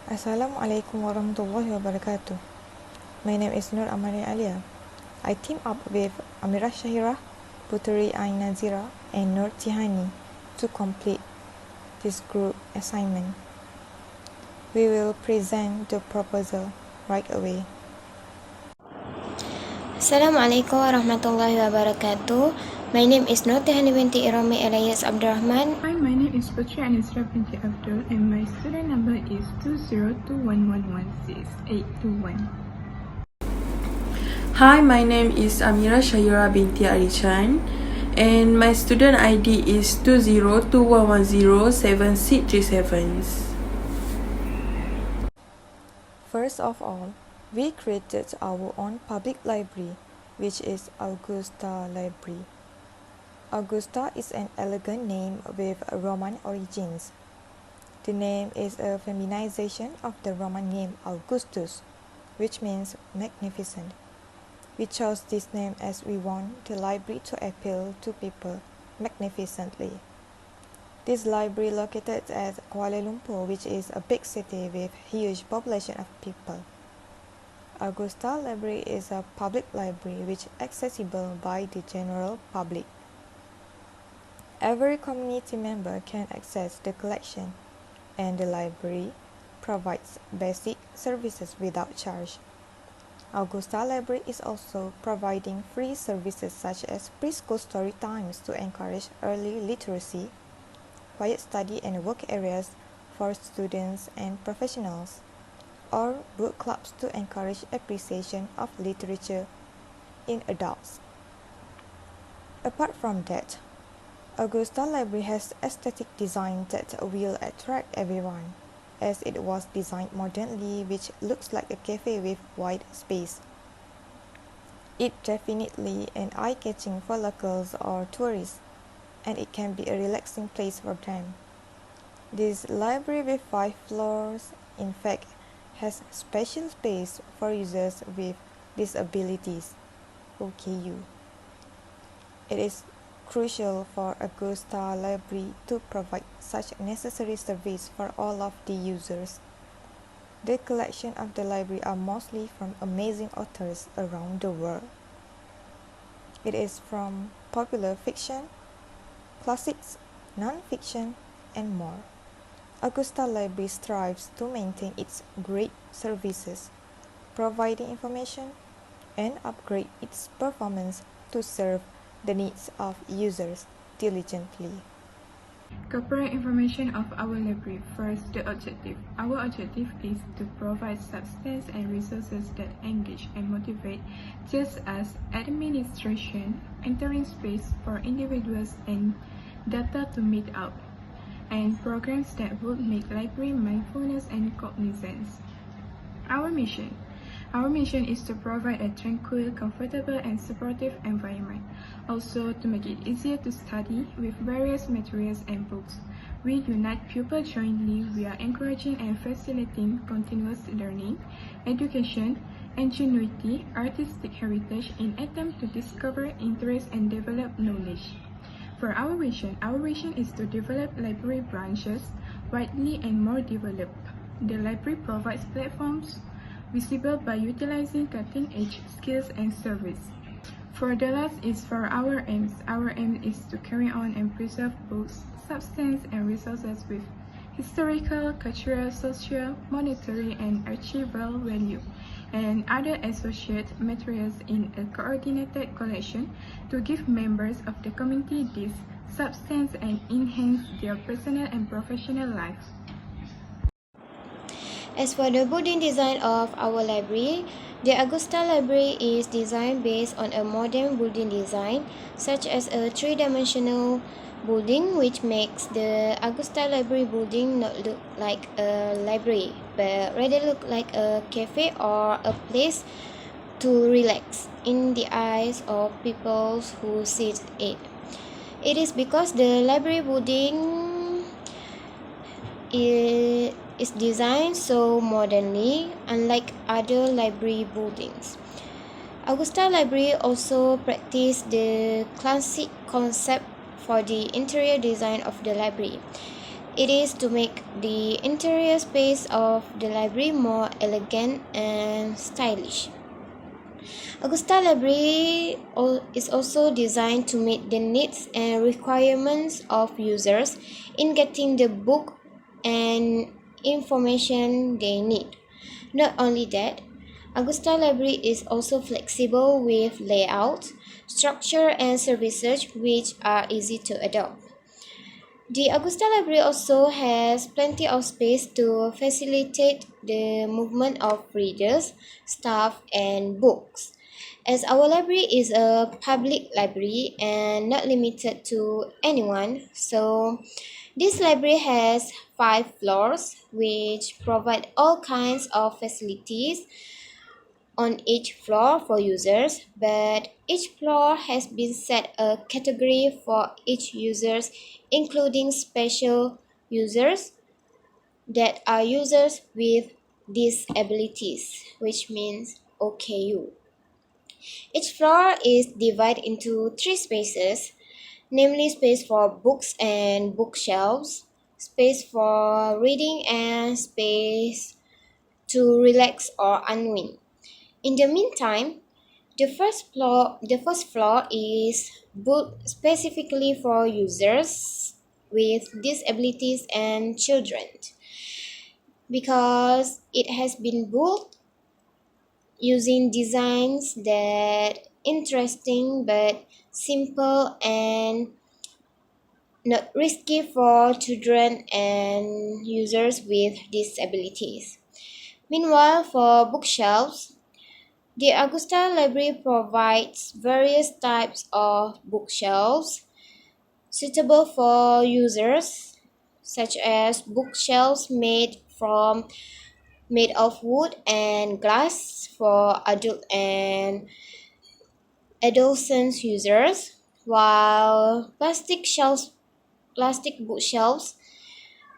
Assalamualaikum warahmatullahi wabarakatuh. My name is Nur Amani Alia. I team up with Amira Shahira, Puteri Ain Nazira, and Nur Tihani to complete this group assignment. We will present the proposal right away. Assalamualaikum warahmatullahi wabarakatuh. My name is Nur Tihani binti Irami alias Abdurrahman. Hi, my name is Putri Anisra binti Abdul and my student number is 20211168221. Hi, my name is Amira Shahira binti Arichan and my student ID is 202110767. First of all, we created our own public library, which is Augusta Library. Augusta is an elegant name with Roman origins. The name is a feminization of the Roman name Augustus, which means magnificent. We chose this name as we want the library to appeal to people magnificently. This library located at Kuala Lumpur, which is a big city with huge population of people. Augusta Library is a public library which is accessible by the general public. Every community member can access the collection, and the library provides basic services without charge. Augusta Library is also providing free services such as preschool story times to encourage early literacy, quiet study and work areas for students and professionals, or book clubs to encourage appreciation of literature in adults. Apart from that, Augusta Library has aesthetic design that will attract everyone, as it was designed modernly, which looks like a cafe with wide space. It's definitely an eye-catching for locals or tourists, and it can be a relaxing place for them. This library with 5 floors, in fact, has special space for users with disabilities, OKU. It is crucial for Augusta Library to provide such necessary service for all of the users. The collection of the library are mostly from amazing authors around the world. It is from popular fiction, classics, non-fiction, and more. Augusta Library strives to maintain its great services, providing information, and upgrade its performance to serve the needs of users diligently. Corporate information of our library. First, the objective. Our objective is to provide substance and resources that engage and motivate, just as administration, entering space for individuals and data to meet up, and programs that would make library mindfulness and cognizance. Our mission. Our mission is to provide a tranquil, comfortable, and supportive environment. Also, to make it easier to study with various materials and books. We unite pupils jointly. We are encouraging and facilitating continuous learning, education, ingenuity, artistic heritage in attempt to discover interest and develop knowledge. For our vision is to develop library branches widely and more developed. The library provides platforms visible by utilizing cutting-edge skills and service. For the last is for our aims. Our aim is to carry on and preserve books, substance, and resources with historical, cultural, social, monetary, and archival value, and other associated materials in a coordinated collection to give members of the community this substance and enhance their personal and professional lives. As for the building design of our library, the Augusta Library is designed based on a modern building design, such as a three-dimensional building, which makes the Augusta Library building not look like a library, but rather look like a cafe or a place to relax in the eyes of people who sit it. It is because the library building is designed so modernly, unlike other library buildings. Augusta Library also practiced the classic concept for the interior design of the library. It is to make the interior space of the library more elegant and stylish. Augusta Library is also designed to meet the needs and requirements of users in getting the book and information they need. Not only that, Augusta Library is also flexible with layout, structure, and services which are easy to adopt. The Augusta Library also has plenty of space to facilitate the movement of readers, staff, and books. As our library is a public library and not limited to anyone, so this library has 5 floors which provide all kinds of facilities on each floor for users, but each floor has been set a category for each users, including special users that are users with disabilities, which means OKU. Each floor is divided into 3 spaces, namely space for books and bookshelves, space for reading, and space to relax or unwind. In the meantime, the first floor is built specifically for users with disabilities and children because it has been built using designs that interesting but simple and not risky for children and users with disabilities. Meanwhile, for bookshelves, the Augusta Library provides various types of bookshelves suitable for users, such as bookshelves made of wood and glass for adult and adolescent users, while plastic bookshelves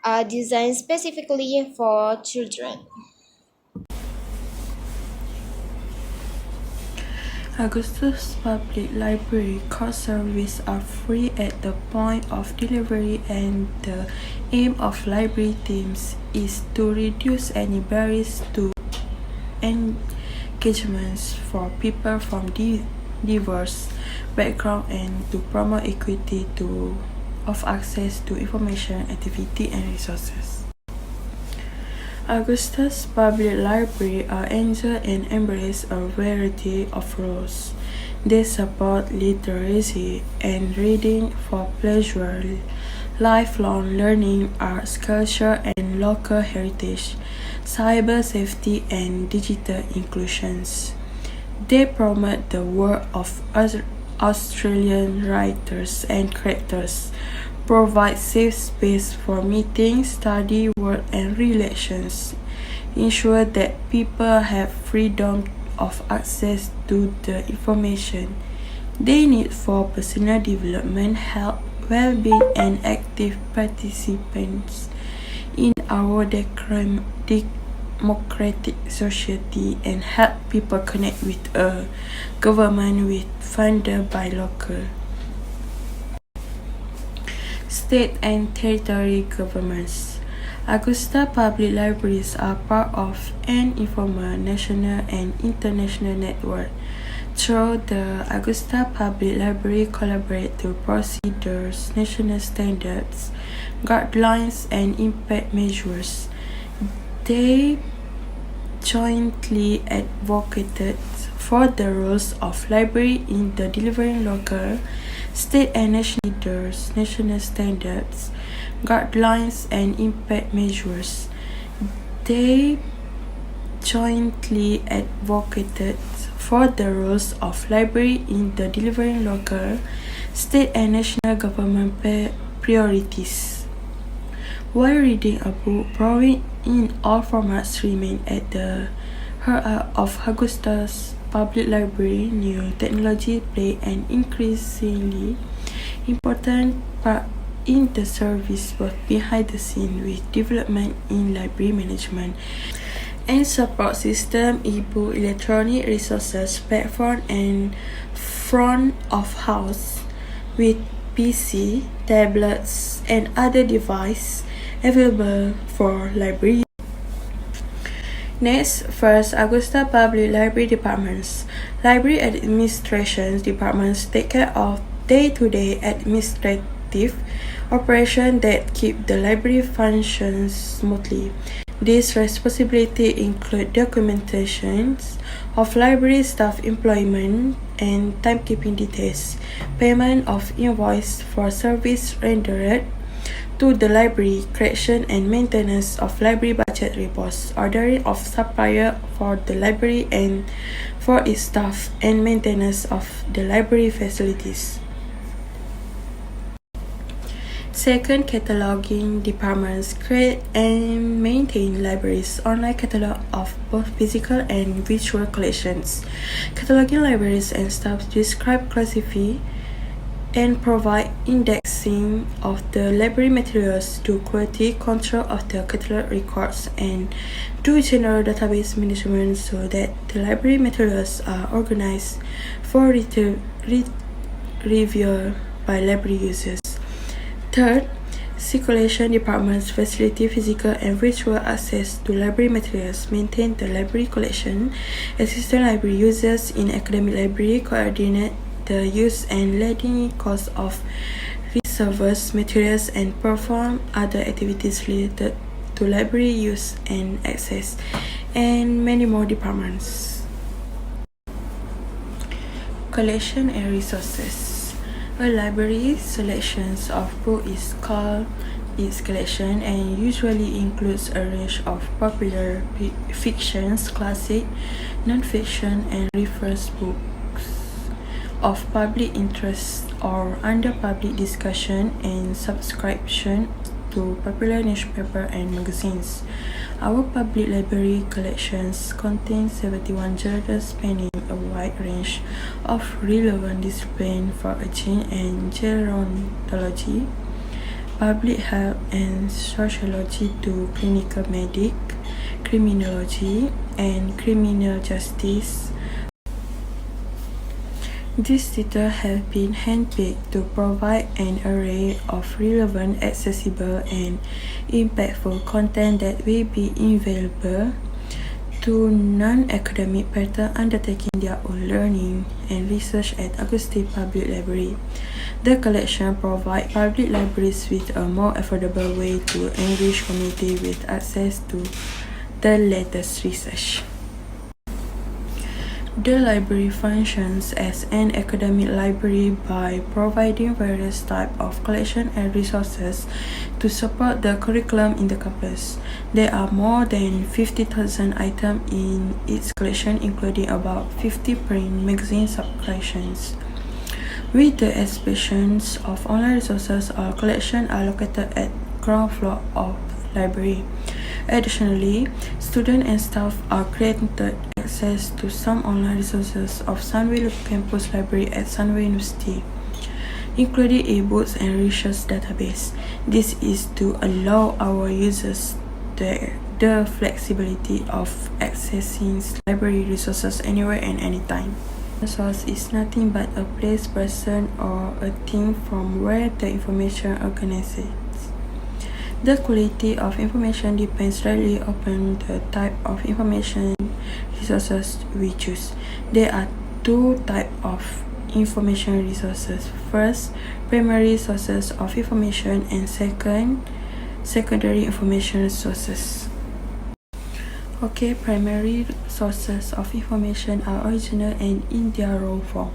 are designed specifically for children. Augusta's Public Library course services are free at the point of delivery, and the aim of library teams is to reduce any barriers to engagements for people from diverse backgrounds and to promote equity of access to information, activity, and resources. Augusta's Public Library are enjoy and embrace a variety of roles. They support literacy and reading for pleasure, lifelong learning, arts, culture, and local heritage, cyber safety, and digital inclusions. They promote the work of Australian writers and creators, provide safe space for meetings, study, work, and relations, ensure that people have freedom of access to the information they need for personal development, health, well-being, and active participants in our democratic society, and help people connect with a government funded by local, state, and territory governments. Augusta Public Libraries are part of an informal national and international network. Through the Augusta Public Library collaborate to procedures, national standards, guidelines, and impact measures. They jointly advocated for the roles of library in the delivering local, state, and national leaders, national standards, guidelines, and impact measures. They jointly advocated for the roles of library in the delivering local, state, and national government priorities. While reading a book, borrowing in all formats remain at the heart of Augusta's Public Library. New technology play an increasingly important part in the service, both behind the scenes with development in library management and support system, e-book, electronic resources, platform, and front of house with PC, tablets, and other devices. available for library. Next, first, Augusta Public Library Departments. Library administration departments take care of day-to-day administrative operations that keep the library functions smoothly. These responsibilities include documentations of library staff employment and timekeeping details, payment of invoice for service rendered to the library, creation and maintenance of library budget reports, ordering of supplier for the library and for its staff, and maintenance of the library facilities. Second, cataloging departments create and maintain libraries' online catalog of both physical and virtual collections. Cataloging libraries and staff describe, classify, and provide indexing of the library materials, do quality control of the catalog records, and do general database management so that the library materials are organized for review by library users. Third, circulation departments facilitate physical and virtual access to library materials, maintain the library collection, assist library users in academic library, coordinate the use and lending cost of reserved materials, and perform other activities related to library use and access, and many more departments. Collection and resources. A library's selections of books is called its collection and usually includes a range of popular fictions, classic, non-fiction, and reference books of public interest or under public discussion and subscription to popular newspaper and magazines. Our public library collections contain 71 journals spanning a wide range of relevant disciplines for aging and gerontology, public health and sociology to clinical medic, criminology, and criminal justice. These titles have been handpicked to provide an array of relevant, accessible, and impactful content that will be invaluable to non-academic persons undertaking their own learning and research at Augusta Public Library. The collection provides public libraries with a more affordable way to enrich community with access to the latest research. The library functions as an academic library by providing various types of collection and resources to support the curriculum in the campus. There are more than 50,000 items in its collection, including about 50 print magazine subscriptions. With the expansions of online resources, our collections are located at ground floor of library. Additionally, students and staff are granted access to some online resources of Sunway Campus Library at Sunway University, including e-books and research database. This is to allow our users the flexibility of accessing library resources anywhere and anytime. A source is nothing but a place, person, or a thing from where the information originates. The quality of information depends greatly upon the type of information resources we choose. There are two types of information resources. First, primary sources of information, and second, secondary information sources. Okay, primary sources of information are original and in their raw form.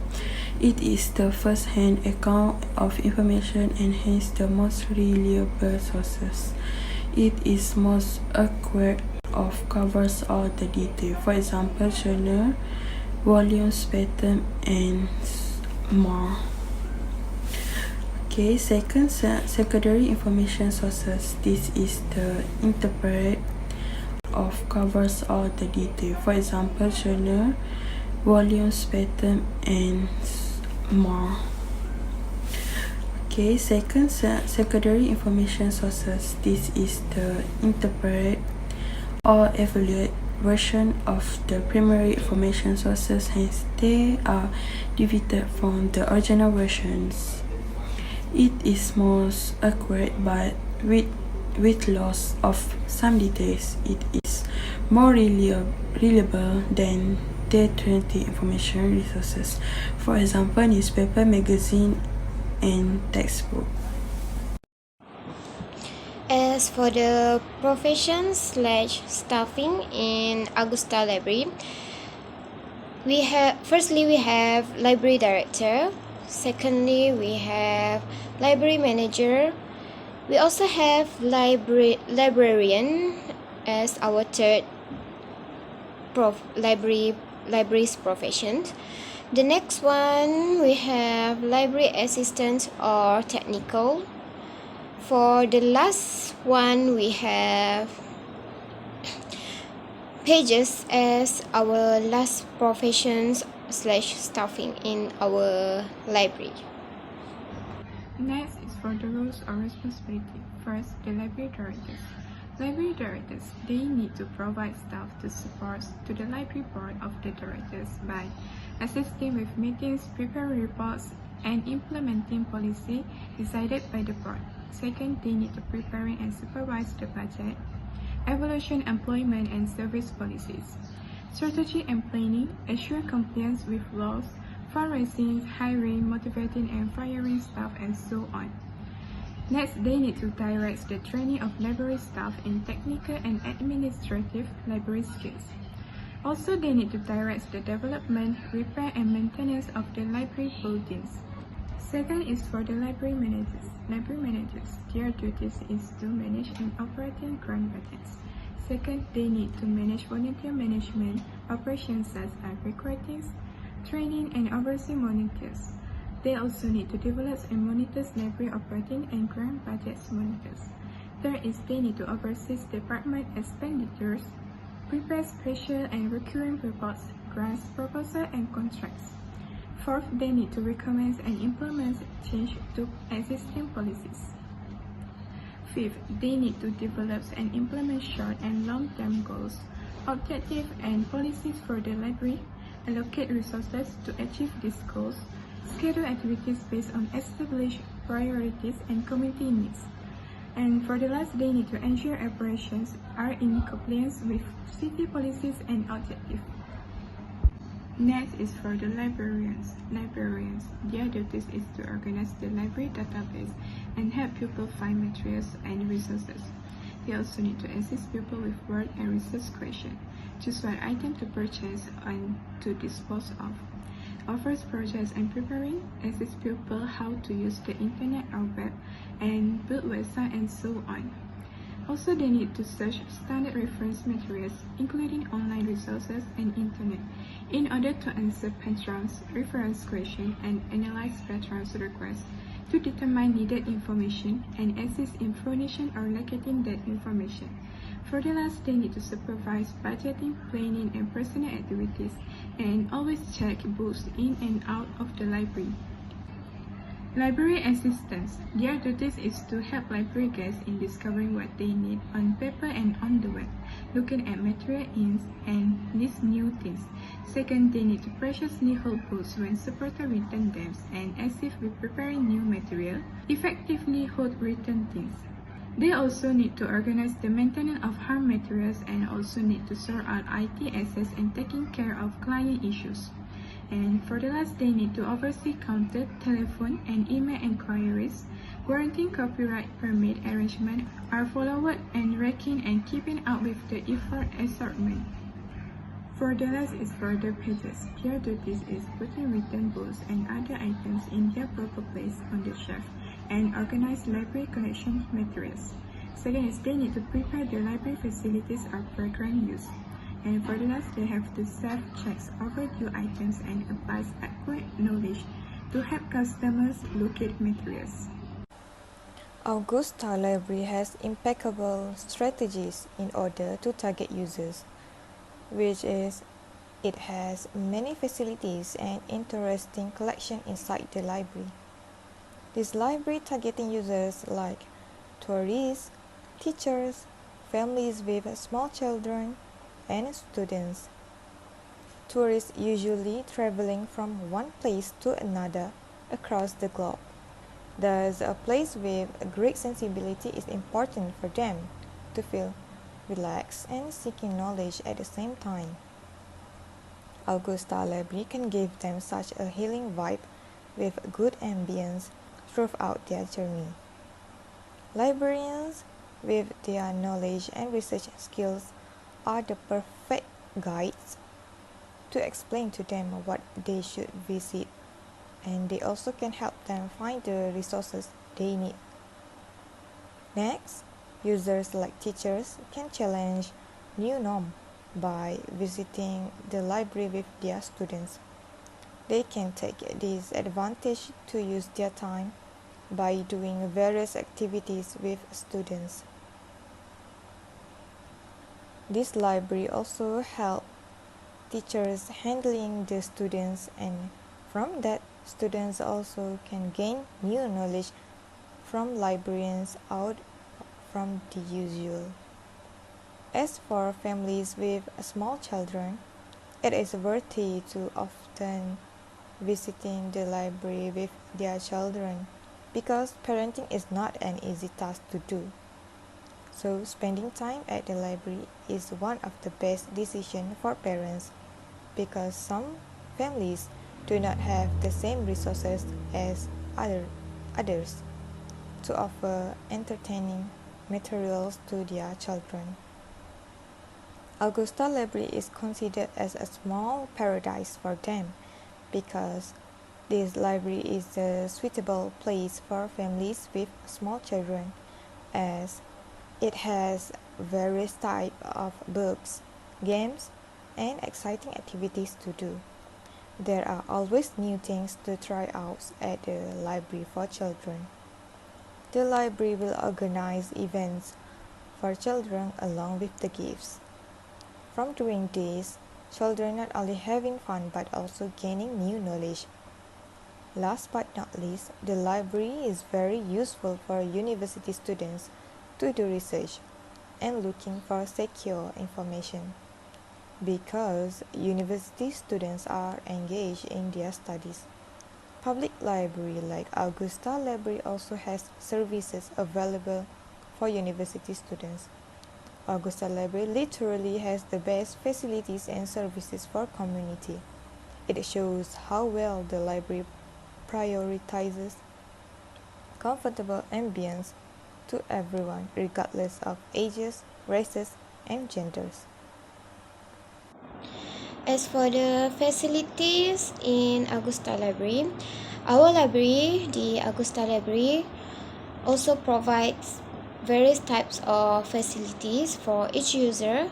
It is the first-hand account of information and hence the most reliable sources. It is most accurate of covers all the detail. For example, journal, volumes, pattern, and more. Okay, second, secondary information sources. This is the interpret of covers all the detail. For example, journal, volumes, pattern, and more. Okay, second, secondary information sources. This is the interpret or evaluate version of the primary information sources, hence they are divided from the original versions. It is most accurate but with with loss of some details, it is more reliable than third-party information resources, for example, newspaper, magazine, and textbook. As for the profession/staffing in Augusta Library, we have library director. Secondly, we have library manager. We also have librarian as our third library's profession. The next one, we have library assistant or technical. For the last one, we have pages as our last professions/staffing in our library. Next is for the roles or responsibility. First, the library directors. Library directors, they need to provide staff to support to the library board of the directors by assisting with meetings, preparing reports, and implementing policy decided by the board. Second, they need to prepare and supervise the budget, evaluation, employment, and service policies, strategy and planning, assure compliance with laws, fundraising, hiring, motivating and firing staff, and so on. Next, they need to direct the training of library staff in technical and administrative library skills. Also, they need to direct the development, repair, and maintenance of the library buildings. Second is for the library managers. Library managers, their duties is to manage and operating grant budgets. Second, they need to manage volunteer management operations such as recruiting, training, and oversee monitors. They also need to develop and monitor library operating and grant budgets monitors. Third is they need to oversee department expenditures, prepare special and recurring reports, grants, proposals, and contracts. Fourth, they need to recommend and implement change to existing policies. Fifth, they need to develop and implement short and long-term goals, objectives, and policies for the library, allocate resources to achieve these goals, schedule activities based on established priorities and community needs. And for the last, they need to ensure operations are in compliance with city policies and objectives. Next is for the librarians. Librarians, their duties is to organize the library database and help people find materials and resources. They also need to assist people with work and research questions, choose what item to purchase and to dispose of, offers projects and preparing, assist people how to use the internet or web, and build websites and so on. Also, they need to search standard reference materials, including online resources and internet, in order to answer patrons' reference questions and analyze patrons' requests to determine needed information and assist in furnishing or locating that information. For the last, they need to supervise budgeting, planning, and personal activities, and always check books in and out of the library. Library assistants, their duties is to help library guests in discovering what they need on paper and on the web, looking at material ins and these new things. Second, they need to preciously hold books when supporter return them and assist with preparing new material, effectively hold written things. They also need to organize the maintenance of hard materials and also need to sort out IT access and taking care of client issues. And for the last, they need to oversee counter, telephone, and email inquiries, guaranteeing copyright permit arrangement are followed and racking and keeping up with the effort assortment. For the last is for the pages. Their duties is putting written books and other items in their proper place on the shelf and organize library collection materials. Second is they need to prepare the library facilities or program use. And for the last, they have to self-check overdue items and apply accurate knowledge to help customers locate materials. Augusta Library has impeccable strategies in order to target users, which is it has many facilities and interesting collection inside the library. This library targeting users like tourists, teachers, families with small children, and students. Tourists usually traveling from one place to another across the globe. Thus, a place with great sensibility is important for them to feel relaxed and seeking knowledge at the same time. Augusta Library can give them such a healing vibe with good ambience throughout their journey. Librarians, with their knowledge and research skills, are the perfect guides to explain to them what they should visit, and they also can help them find the resources they need. Next, users like teachers can challenge new norms by visiting the library with their students. They can take this advantage to use their time by doing various activities with students. This library also helps teachers handling the students, and from that, students also can gain new knowledge from librarians out from the usual. As for families with small children, it is worthy to often visiting the library with their children because parenting is not an easy task to do. So spending time at the library is one of the best decisions for parents because some families do not have the same resources as others to offer entertaining materials to their children. Augusta Library is considered as a small paradise for them because this library is a suitable place for families with small children as it has various types of books, games, and exciting activities to do. There are always new things to try out at the library for children. The library will organize events for children along with the gifts. From doing this, children not only having fun but also gaining new knowledge. Last but not least, the library is very useful for university students to do research and looking for secure information because university students are engaged in their studies. Public library like Augusta Library also has services available for university students. Augusta Library literally has the best facilities and services for community. It shows how well the library prioritizes comfortable ambience to everyone regardless of ages, races, and genders. As for the facilities in Augusta Library, our library, the Augusta Library, also provides various types of facilities for each user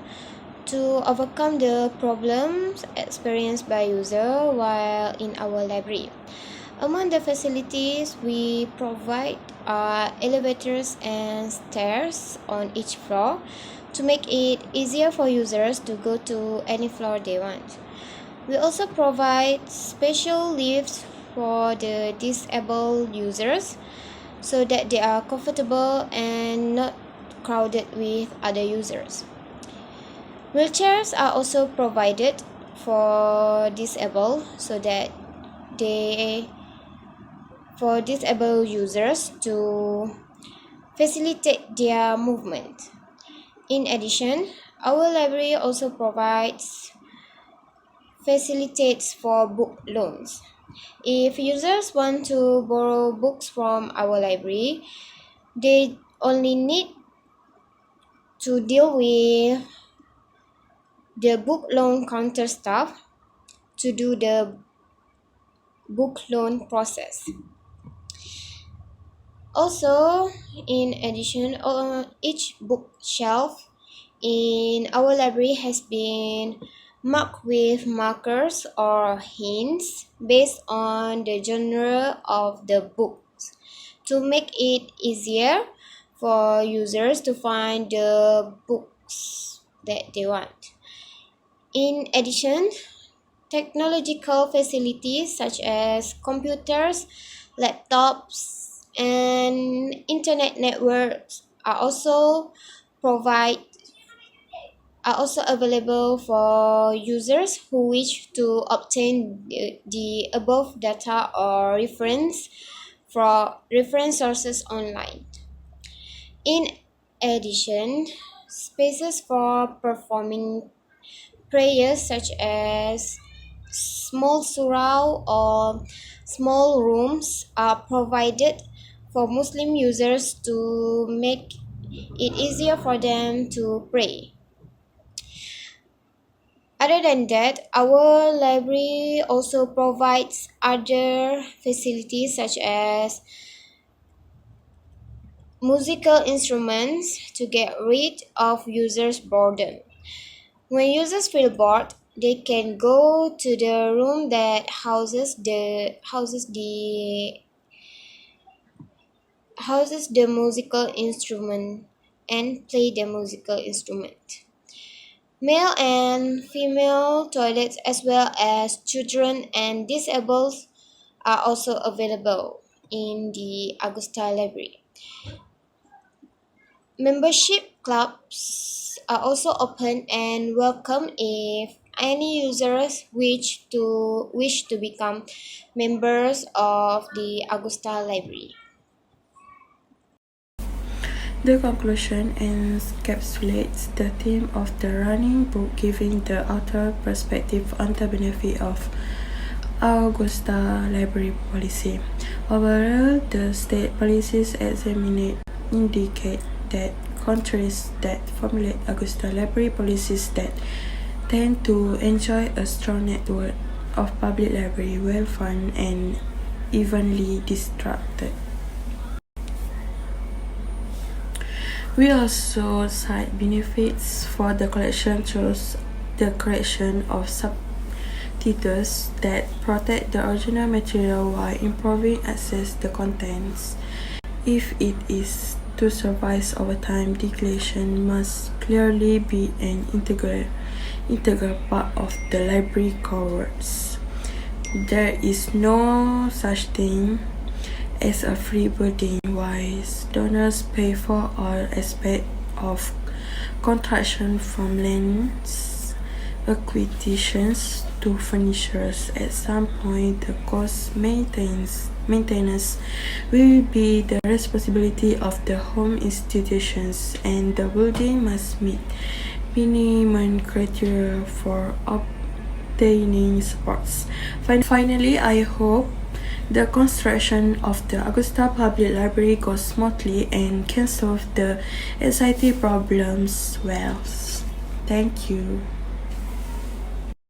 to overcome the problems experienced by user while in our library. Among the facilities we provide are elevators and stairs on each floor to make it easier for users to go to any floor they want. We also provide special lifts for the disabled users so that they are comfortable and not crowded with other users. Wheelchairs are also provided for disabled so that for disabled users to facilitate their movement. In addition, our library also provides facilitates for book loans. If users want to borrow books from our library, they only need to deal with the book loan counter staff to do the book loan process. Also, in addition, each bookshelf in our library has been marked with markers or hints based on the genre of the books to make it easier for users to find the books that they want. In addition, technological facilities such as computers, laptops, and internet networks provide are also available for users who wish to obtain the above data or reference for reference sources online. In addition, spaces for performing prayers such as small surau or small rooms are provided for Muslim users to make it easier for them to pray. Other than that, our library also provides other facilities such as musical instruments to get rid of users' boredom. When users feel bored, they can go to the room that houses the musical instrument and play the musical instrument. Male and female toilets as well as children and disabled are also available in the Augusta Library. Membership clubs are also open and welcome if any users wish to become members of the Augusta Library. The conclusion encapsulates the theme of the running book, giving the author perspective on the benefit of Augusta Library policy. Overall, the state policies examined indicate that countries that formulate Augusta Library policies that tend to enjoy a strong network of public library, well-funded and evenly distributed. We also cite benefits for the collection through the creation of subtitles that protect the original material while improving access to the contents. If it is to survive over time, the collection must clearly be an integral part of the library core works. There is no such thing as a free building, while donors pay for all aspects of construction from land acquisitions to furnitures. At some point, the cost maintenance will be the responsibility of the home institutions, and the building must meet minimum criteria for obtaining supports. Finally, I hope the construction of the Augusta Public Library goes smoothly and can solve the anxiety problems well. Thank you.